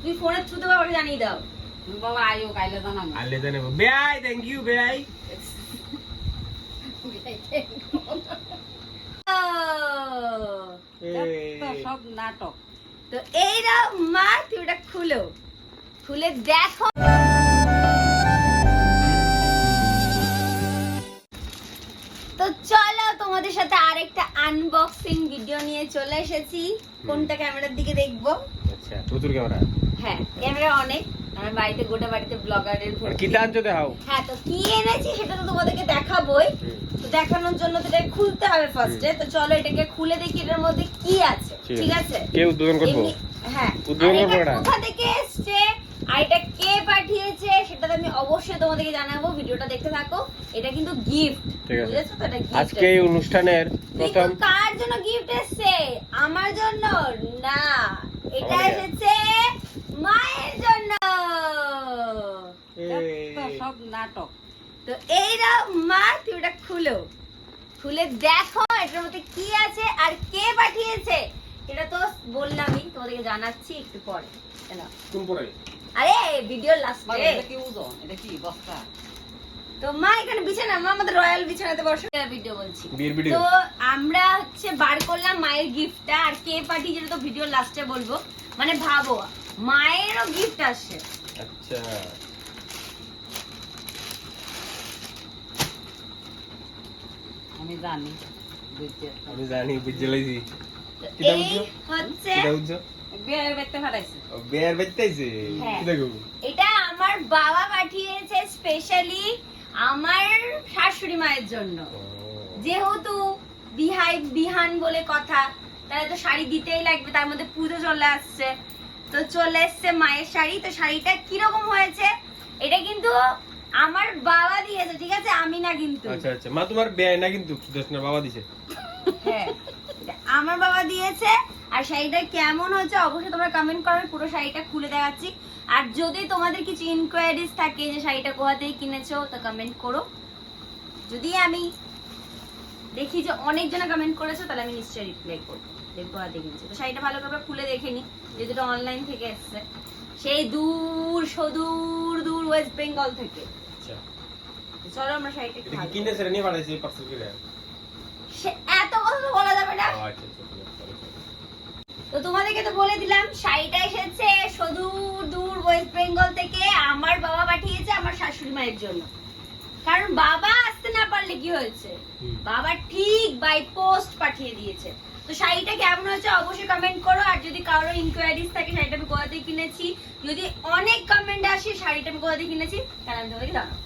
তুমি ফোনের থ্রুতে বাবাকে জানিয়ে দাও। বাবা আইও কাইলে জানাবো। আলে জানাবো বেআই, থ্যাংক ইউ বেআই। সব নাটক। তো এইরা মা, তুমি ওটা খুলো, খুলে দেখো। তো চলো তোমাদের সাথে আরেকটা আনবক্সিং ভিডিও নিয়ে চলে এসেছি। কোনটা ক্যামেরার দিকে দেখবো? আচ্ছা, প্রচুর ক্যামেরা। হ্যাঁ, ক্যামেরা অনেক। আমার বাড়িতে গোটা বাড়িতে ব্লগারের ভর্তি। কি টানছো দেখাও। হ্যাঁ, তো কি এনেছি সেটা তো তোমাদেরকে দেখাবোই। তো দেখানোর জন্য তো এটা খুলতে হবে ফার্স্টে। তো চলো এটাকে খুলে দেখি এটার মধ্যে কি আছে। ঠিক আছে? কে উদ্বোধন করবো? হ্যাঁ, উদ্বোধন করবো এটা কোথা থেকে এসেছে আর এটা কে পাঠিয়েছে সেটা তো আমি অবশ্যই তোমাদেরকে জানাবো। ভিডিওটা দেখতে থাকো। এটা কিন্তু গিফট, বুঝেছো তো? এটা গিফট। আজকে এই অনুষ্ঠানের প্রথম। কার জন্য গিফট এসেছে? আমার জন্য না, এটা এসেছে মায়ের জন্য। সব নাটক। তো এইরা মা, তুমি ওটা খুলো, খুলে দেখো এটার মধ্যে কি আছে আর কে পাঠিয়েছে। এটা তো বললামই, তোমাদেরকে জানাচ্ছি একটু পরে। কোন পরে? আরে ভিডিও লাস্টে। এটা কি ওজন? এটা কি বস্তা? তো মা এখানে বিছানা, মা আমাদের রয়্যাল বিছানাতে বসে ভিডিও বলছি। বিয়ের ভিডিও। তো আমরা হচ্ছে বার করলাম মায়ের গিফটটা, আর কে পাঠিয়েছে যেটা তো ভিডিও লাস্টে বলবো। মানে ভাবো, মায়েরও গিফট আসে। আচ্ছা, আমি জানি, আমি জানি, বুঝতে লাইছি। এই হচ্ছে কিটা বুঝছো? বিয়ের ব্যক্তি ফাটাইছে। বেয়ার বাইতেছে। হ্যাঁ। কি দেখো? এটা আমার বাবা পাঠিয়েছে স্পেশালি আমার শাশুড়ি মায়ের জন্য। যেহেতু বিহান বলে কথা, তাহলে তো শাড়ি দিতেই লাগবে, তার মধ্যে পুজো চলে আসছে। তো চলে এসছে মায়ের শাড়ি। তো শাড়িটা কিরকম হয়েছে এটা কিন্তু আমার বাবা দিয়েছে, ঠিক আছে? আমি না কিন্তু। আচ্ছা আচ্ছা, মা তোমার বেয়াই না কিন্তু, সুদর্শনের বাবা দিছে। হ্যাঁ, এটা আমার বাবা দিয়েছে। আর শাড়িটা কেমন হচ্ছে অবশ্যই তোমরা কমেন্ট করো। পুরো শাড়িটা খুলে দেখাচ্ছি। আর যদি তোমাদের কিছু ইনকোয়ারিজ থাকে যে শাড়িটা কোথা থেকে কিনেছো, তো কমেন্ট করো। যদি আমি দেখি যে অনেকজনে কমেন্ট করেছো, তাহলে আমি নিশ্চয়ই রিপ্লাই করবো। দেখবো আর দেখেছি তো শাড়িটা ভালো করে খুলে দেখে নি, যেটা অনলাইন থেকে এসছে, সেই দূর সুদূর দূর ওয়েস্ট বেঙ্গল থেকে। আচ্ছা, চলো আমরা শাড়িটা এটা কি কিনেছে রে? নিয়ে পাঠাইছে পার্সেল করে। এত কথা তো বলা যাবে না। আচ্ছা আচ্ছা, তো তোমাদেরকে তো বলে দিলাম শাড়িটা এসেছে সুদূর দূর ওয়েস্ট বেঙ্গল থেকে। আমার বাবা পাঠিয়েছে আমার শাশুড়ি মায়ের জন্য। কারণ বাবা আসতে না পারলে কি হয়েছে, বাবা ঠিক বাই পোস্ট পাঠিয়ে দিয়েছে। তো শাড়িটা কেমন হয়েছে অবশ্যই কমেন্ট করো। আর যদি কারোর ইনকোয়ারিজ থাকে শাড়িটা আমি কোথা থেকে কিনেছি, যদি অনেক কমেন্ট আসে শাড়িটা আমি কোথা থেকে কিনেছি, তাহলে আমি তোমাদেরকে জানাবো।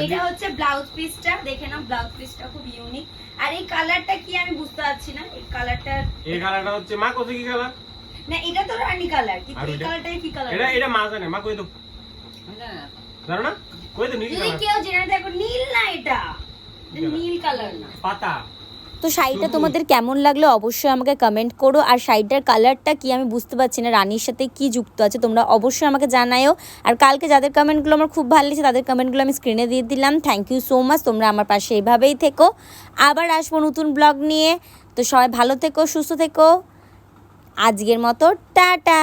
এটা হচ্ছে ব্লাউজ পিসটা, দেখে নাও। ব্লাউজ পিসটা খুব ইউনিক। আর এই কালারটা কি আমি বুঝতে পারছি না। এই কালারটা হচ্ছে মা কত কি কালার? না, এটা তো রানী কালার, কিন্তু এই কালারটা কি কালার? এটা মা জানে। মা কই তো জানো না? কই তো নীল যদি কালার। কেউ জেনে থাকো, নীল না, এটা নীল কালার না, পাতা। তো শাড়িটা তোমাদের কেমন লাগলো অবশ্যই আমাকে কমেন্ট করো। আর শাড়িটার কালারটা কি আমি বুঝতে পারছি না, রানীর সাথে কি যুক্ত আছে তোমরা অবশ্যই আমাকে জানাও। আর কালকে যাদের কমেন্টগুলো আমার খুব ভালো লেগেছে তাদের কমেন্টগুলো আমি স্ক্রিনে দিয়ে দিলাম। থ্যাংক ইউ সো মাচ, তোমরা আমার পাশে এইভাবেই থেকো। আবার আসবো নতুন ব্লগ নিয়ে। তো সবাই ভালো থেকো, সুস্থ থেকো। আজকের মতো টাটা।